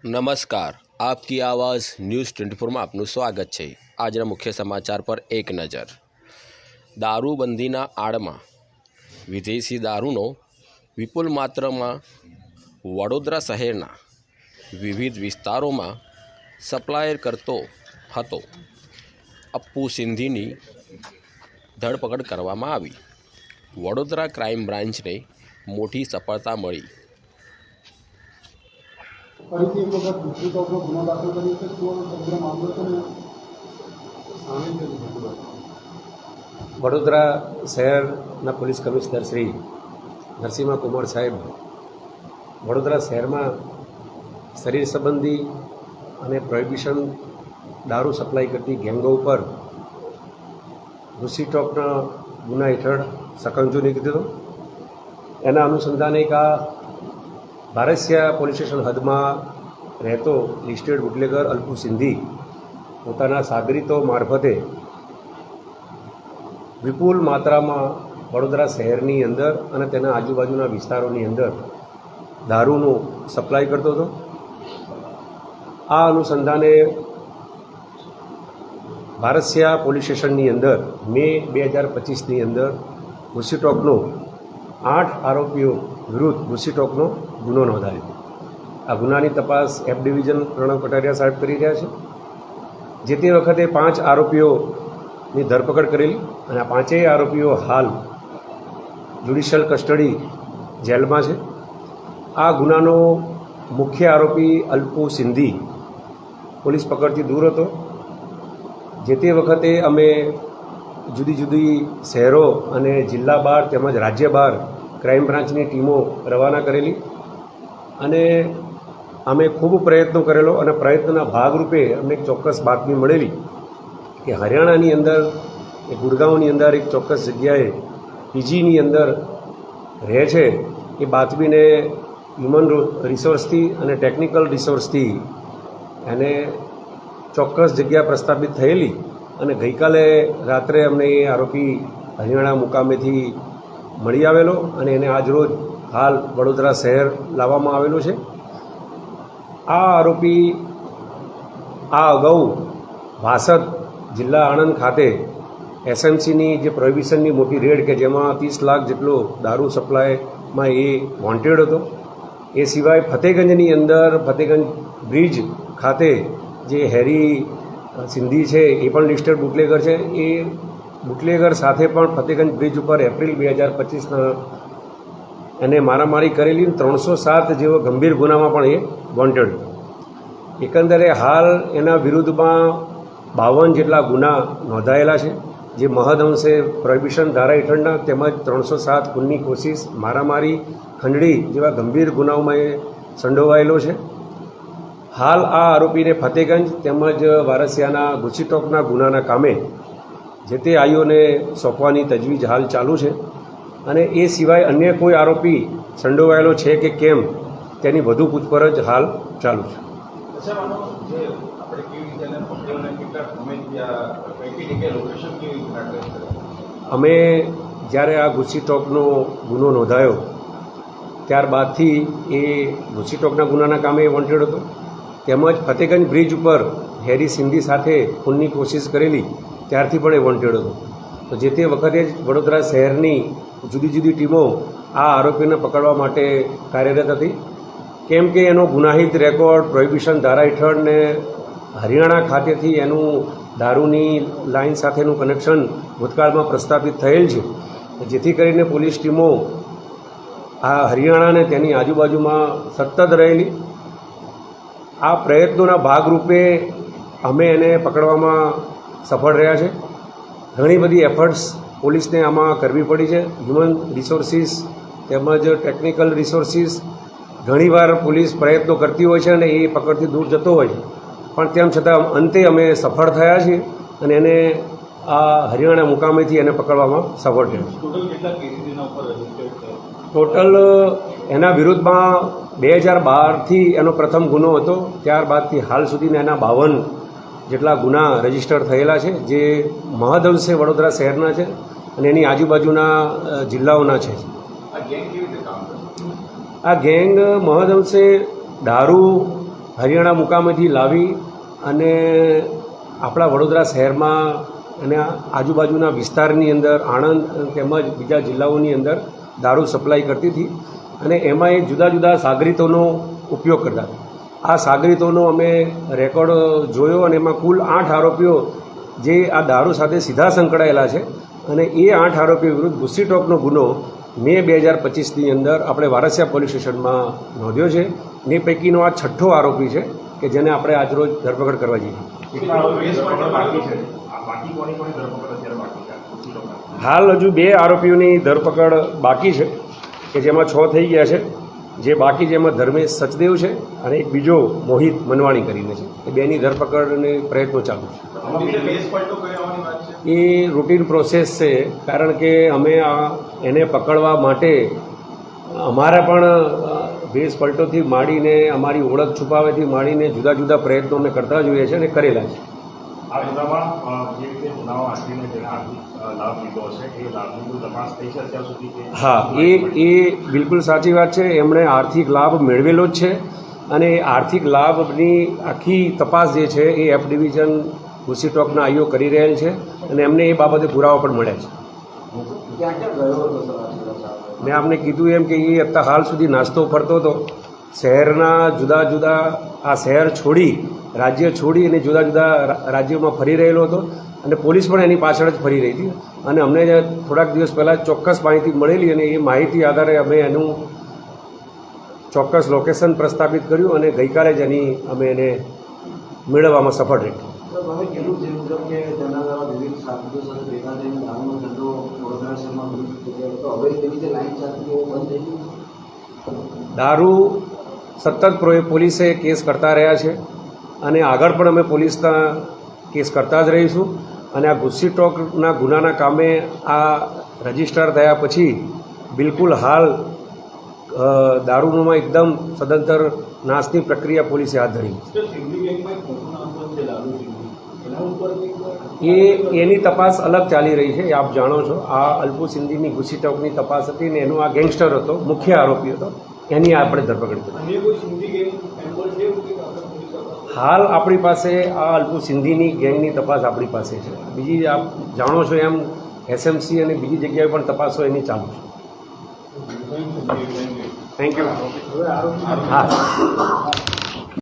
नमस्कार, आपकी आवाज़ न्यूज़ 24 में आपનું સ્વાગત છે। આજના મુખ્ય સમાચાર પર એક નજર। દારૂબંધીના આડમાં વિદેશી દારૂનો વિપુલ માત્રામાં વડોદરા શહેરના વિવિધ વિસ્તારોમાં સપ્લાય કરતો હતો અપ્પુ સિંધીની ધરપકડ કરવામાં આવી। વડોદરા ક્રાઇમ બ્રાન્ચને મોટી સફળતા મળી। ફરીથી એક વખત દૂસરી તરફનો ગુનો દાખલ કર્યો છે તો સમગ્ર મામલો છે ને વડોદરા શહેરના પોલીસ કમિશનર શ્રી નરસિંહ કુમાર સાહેબ વડોદરા શહેરમાં શરીર સંબંધી અને પ્રોહિબિશન દારૂ સપ્લાય કરતી ગેંગો ઉપર રૂસીટોકના ગુના હેઠળ સકંજો નીકળી દીધો। એના અનુસંધાને એક આ ભારસિયા પોલીસ સ્ટેશન હદમાં રહેતો લિસ્ટેડ બુટલેગર અલ્પુ સિંધી પોતાના સાગરીતો મારફતે વિપુલ માત્રામાં વડોદરા શહેરની અંદર અને તેના આજુબાજુના વિસ્તારોની અંદર દારૂનું સપ્લાય કરતો હતો। આ અનુસંધાને ભારસિયા પોલીસ સ્ટેશનની અંદર મે 2025ની અંદર રૂસીટોકનો 8 આરોપીઓ વિરુદ્ધ રૂસીટોકનો ગુનો નોંધાયો। આ ગુનાની તપાસ એફ ડિવિઝન પ્રણવ કટારિયા સાહેબ કરી રહ્યા છે। જે તે વખતે 5 આરોપીઓની ધરપકડ કરેલી અને આ 5 આરોપીઓ હાલ જ્યુડિશિયલ કસ્ટડી જેલમાં છે। આ ગુનાનો મુખ્ય આરોપી અલ્પુ સિંધી પોલીસ પકડથી દૂર હતો। જે તે વખતે અમે જુદી જુદી શહેરો અને જિલ્લા બહાર તેમજ રાજ્ય બહાર ક્રાઇમ બ્રાન્ચની ટીમો રવાના કરેલી અને અમે ખૂબ પ્રયત્નો કરેલો અને પ્રયત્નના ભાગરૂપે અમને એક ચોક્કસ બાતમી મળેલી કે હરિયાણાની અંદર ગુડગાંવની અંદર એક ચોક્કસ જગ્યાએ પીજીની અંદર રહે છે। એ બાતમીને હ્યુમન રિસોર્સથી અને ટેકનિકલ રિસોર્સથી એને ચોક્કસ જગ્યા પ્રસ્થાપિત થયેલી અને ગઈકાલે રાત્રે અમને એ આરોપી હરિયાણા મુકામેથી મળી આવેલો અને એને આજરોજ હાલ વડોદરા શહેર લાવવામાં આવેલો છે। આ આરોપી આ અગાઉ વાસદ જિલ્લા આણંદ ખાતે એસએમસીની જે પ્રોહિબિશનની મોટી રેડ કે જેમાં 30 લાખ જેટલો દારૂ સપ્લાયમાં એ વોન્ટેડ હતો। એ સિવાય ફતેગંજની અંદર ફતેગંજ બ્રિજ ખાતે જે હેરી સિંધી છે એ પણ લિસ્ટેડ બુટલેગર છે। એ બુટલેગર સાથે પણ ફતેગંજ બ્રિજ ઉપર એપ્રિલ 2025ના એને મારામારી કરેલી 307 જેવો ગંભીર ગુનામાં પણ એ વોન્ટેડ। એકંદરે હાલ એના વિરુદ્ધમાં 52 જેટલા ગુના નોંધાયેલા છે જે મહદઅંશે પ્રોહિબિશન ધારા હેઠળના તેમજ 307 ખૂનની કોશિશ મારામારી ખંડણી જેવા ગંભીર ગુનાઓમાં એ સંડોવાયેલો છે। હાલ આ આરોપીને ફતેગંજ તેમજ વારસિયાના ગુસીટોકના ગુનાના કામે જે તે આઈઓને સોંપવાની તજવીજ હાલ ચાલુ છે અને એ સિવાય અન્ય કોઈ આરોપી સંડોવાયેલો છે કે કેમ તેની વધુ પૂછપરછ હાલ ચાલુ છે। અમે જ્યારે આ ગુસીટોકનો ગુનો નોંધાયો ત્યારબાદથી એ ગુસીટોકના ગુનાના કામે વોન્ટેડ હતો તેમજ ફતેગંજ બ્રિજ ઉપર હેરી સિંધી સાથે ખૂનની કોશિશ કરેલી ત્યારથી પણ એ વોન્ટેડ હતો। તો જે તે વખતે જ વડોદરા શહેરની જુદી જુદી ટીમો આ આરોપીને પકડવા માટે કાર્યરત હતી કેમ કે એનો ગુનાહિત રેકોર્ડ પ્રોહિબિશન ધારા હેઠળ ને હરિયાણા ખાતેથી એનું દારૂની લાઇન સાથેનું કનેક્શન ભૂતકાળમાં પ્રસ્થાપિત થયેલ છે। જેથી કરીને પોલીસ ટીમો આ હરિયાણાને તેની આજુબાજુમાં સતત રહેલી। આ પ્રયત્નોના ભાગરૂપે અમે એને પકડવામાં સફળ રહ્યા છે। ઘણી બધી એફર્ટ્સ પોલીસને આમાં કરવી પડી છે। હ્યુમન રિસોર્સિસ તેમજ ટેકનિકલ રિસોર્સિસ ઘણીવાર પોલીસ પ્રયત્નો કરતી હોય છે અને એ પકડથી દૂર જતો હોય છે પણ તેમ છતાં અંતે અમે સફળ થયા છીએ અને એને આ હરિયાણા મુકામેથી એને પકડવામાં સફળ થયા છે। ટોટલ એના વિરુદ્ધમાં 2012થી એનો પ્રથમ ગુનો હતો ત્યારબાદથી હાલ સુધીના એના 52 જેટલા ગુના રજીસ્ટર થયેલા છે જે મહદઅંશે વડોદરા શહેરના છે અને એની આજુબાજુના જિલ્લાઓના છે। આ ગેંગ મહદઅંશે દારૂ હરિયાણા મુકામેથી લાવી અને આપણા વડોદરા શહેરમાં અને આજુબાજુના વિસ્તારની અંદર આણંદ તેમજ બીજા જિલ્લાઓની અંદર દારૂ સપ્લાય કરતી હતી અને એમાં એ જુદા જુદા સાગરીતોનો ઉપયોગ કરતા હતા. આ સાગરીતોનો અમે રેકોર્ડ જોયો અને એમાં કુલ 8 આરોપીઓ જે આ દારૂ સાથે સીધા સંકળાયેલા છે અને એ 8 આરોપીઓ વિરુદ્ધ ગુસ્સીટોકનો ગુનો મે 2025ની અંદર આપણે વારસિયા પોલીસ સ્ટેશનમાં નોંધ્યો છે. એ પૈકીનો આ 6થો આરોપી છે કે જેને આપણે આજરોજ ધરપકડ કરવા જઈએ. હાલ હજુ 2 આરોપીઓની ધરપકડ બાકી છે કે જેમાં 6 થઈ ગયા છે. જે બાકી છે એમાં ધર્મેશ સચદેવ છે અને એક બીજો મોહિત મનવાણી કરીને છે. એ બેની ધરપકડને પ્રયત્નો ચાલુ છે. એ રૂટીન પ્રોસેસ છે, કારણ કે અમે એને પકડવા માટે અમારા પણ ભેસ પલટોથી માંડીને અમારી ઓળખ છુપાવેથી માંડીને જુદા જુદા પ્રયત્નો અમે કરતા જોઈએ છે અને કરેલા છે. આ ગુનામાં જે રીતે ગુનાઓ આચરીને જેને આર્થિક લાભ લીધો હશે એ લાભની તપાસ થઈ છે અત્યાર સુધી કે? હા, એ બિલકુલ સાચી વાત છે. એમણે આર્થિક લાભ મેળવેલો જ છે અને એ આર્થિક લાભની આખી તપાસ જે છે એ એફ ડિવિઝન ગુસ્સીટોકના આઈઓ કરી રહેલ છે અને એમને એ બાબતે પુરાવા પણ મળ્યા છે. મેં આપને કીધું એમ કે એ અત્યાર હાલ સુધી નાસ્તો ફરતો હતો. શહેરના જુદા જુદા આ શહેર છોડી રાજ્ય છોડી અને જુદા જુદા રાજ્યોમાં ફરી રહેલો હતો અને પોલીસ પણ એની પાછળ જ ફરી રહી હતી અને અમને થોડાક દિવસ પહેલાં ચોક્કસ માહિતી મળેલી અને એ માહિતી આધારે અમે એનું ચોક્કસ લોકેશન પ્રસ્થાપિત કર્યું અને ગઈકાલે જ અમે એને મેળવવામાં સફળ રહી. દારૂ સતત પોલીસે કેસ કરતા રહ્યા છે અને આગળ પણ અમે પોલીસના કેસ કરતા જ રહીશું અને આ ગુસ્સીટોકના ગુનાના કામે આ રજીસ્ટર થયા પછી બિલકુલ હાલ દારૂમાં એકદમ સદંતર નાશની પ્રક્રિયા પોલીસે હાથ ધરી. એની તપાસ અલગ ચાલી રહી છે. આપ જાણો છો આ અલ્પુ સિંધીની ગુસ્સીટોકની તપાસ હતી ને એનો આ ગેંગસ્ટર હતો, મુખ્ય આરોપી હતો, એની આપણે ધરપકડ કરી. હાલ આપણી પાસે આ અલ્પુ સિંધીની ગેંગની તપાસ આપણી પાસે છે. બીજી આપ જાણો છો એમ એસએમસી અને બીજી જગ્યાએ પણ તપાસો એની ચાલુ છે. Thank you. હા.